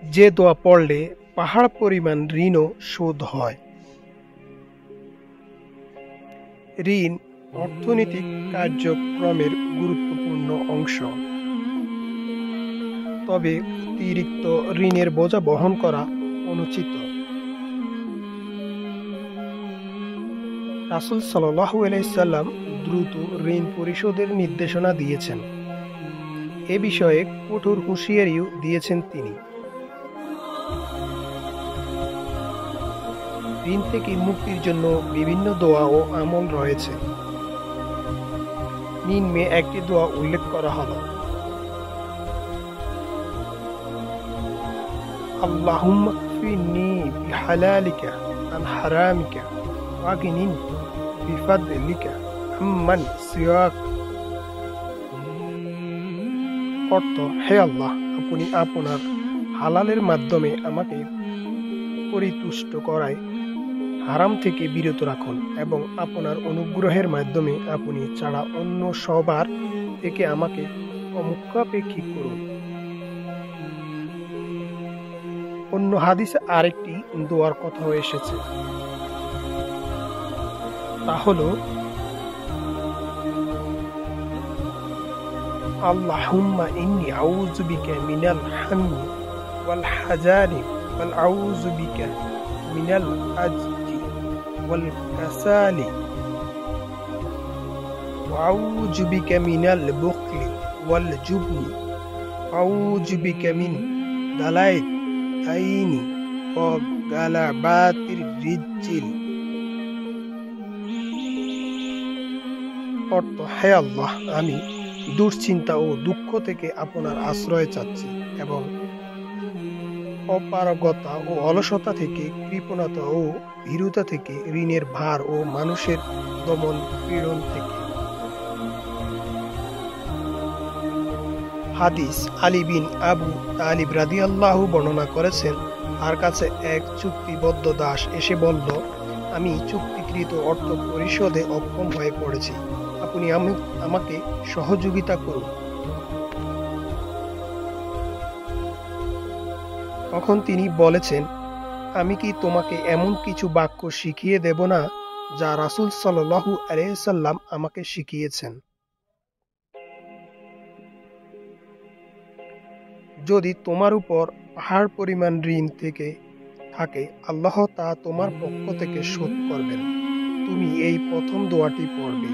যে দোয়া পড়লে পাহাড় পরিমাণ ঋণও শোধ হয়। ঋণ অর্থনৈতিক কার্যক্রমের গুরুত্বপূর্ণ অংশ, তবে অতিরিক্ত ঋণের বোঝা বহন করা অনুচিত। রাসূল সাল্লাল্লাহু আলাইহি সাল্লাম দ্রুত ঋণ পরিশোধের নির্দেশনা দিয়েছেন। এ বিষয়ে কঠোর হুঁশিয়ারিও দিয়েছেন তিনি। ঋণ থেকে মুক্তির জন্য বিভিন্ন দোয়া ও আমল রয়েছে। নিম্নে একটি দোয়া উল্লেখ করা হলো: আল্লাহুম্মা কফিনি বিহালালিকা আন হারামিকা ওয়াগনিনি বিফাদলিকা আম্মান সিওয়াক। অর্থ: হে আল্লাহ, আপনি আপনার হালালের মাধ্যমে আমাকে পরিতুষ্ট করায় হারাম থেকে বিরত রাখুন এবং আপনার অনুগ্রহের মাধ্যমে আপনি ছাড়া অন্য সবার থেকে আমাকে অমুখাপেক্ষী করুন। অন্য হাদিসে আরেকটি দোয়ার কথাও এসেছে, তা হলো আল্লাহুম্মা ইন্নী আউযু বিকা মিনাল হাম্মি ওয়াল হাজানি ওয়াল আউযু বিকা মিনাল আজজি ওয়াল কাসালি ওয়া আউযু বিকা মিনাল বুখলি ওয়াল জুবনি ওয়া আউযু বিকা মিন দালাইল আইনি ওয়া গালাবাতির রিজ্জিল। অর্থ: হে আল্লাহ, আমি দুশ্চিন্তা ও দুঃখ থেকে আপনার আশ্রয় চাচ্ছি এবং অপারগতা ও অলসতা থেকে, কৃপণতা ও ভীরুতা থেকে, ঋণের ভার ও মানুষের দমন পীড়ন থেকে। হাদিস: আলী বিন আবু তালিব রাদিয়াল্লাহু বর্ণনা করেছেন, তার কাছে এক চুক্তিবদ্ধ দাস এসে বলল, আমি চুক্তিকৃত অর্থ পরিশোধে অক্ষম হয়ে পড়েছি, আপনি আমাকে সহযোগিতা করুন। তখন তিনি বলেছেন, আমি কি তোমাকে এমন কিছু বাক্য শিখিয়ে দেব না যা রাসূল সাল্লাল্লাহু আলাইহি সাল্লাম আমাকে শিখিয়েছেন? যদি তোমার উপর পাহাড় পরিমাণ ঋণ থেকে থাকে, আল্লাহ তা তোমার পক্ষ থেকে শোধ করবেন। তুমি এই প্রথম দোয়াটি পড়বে।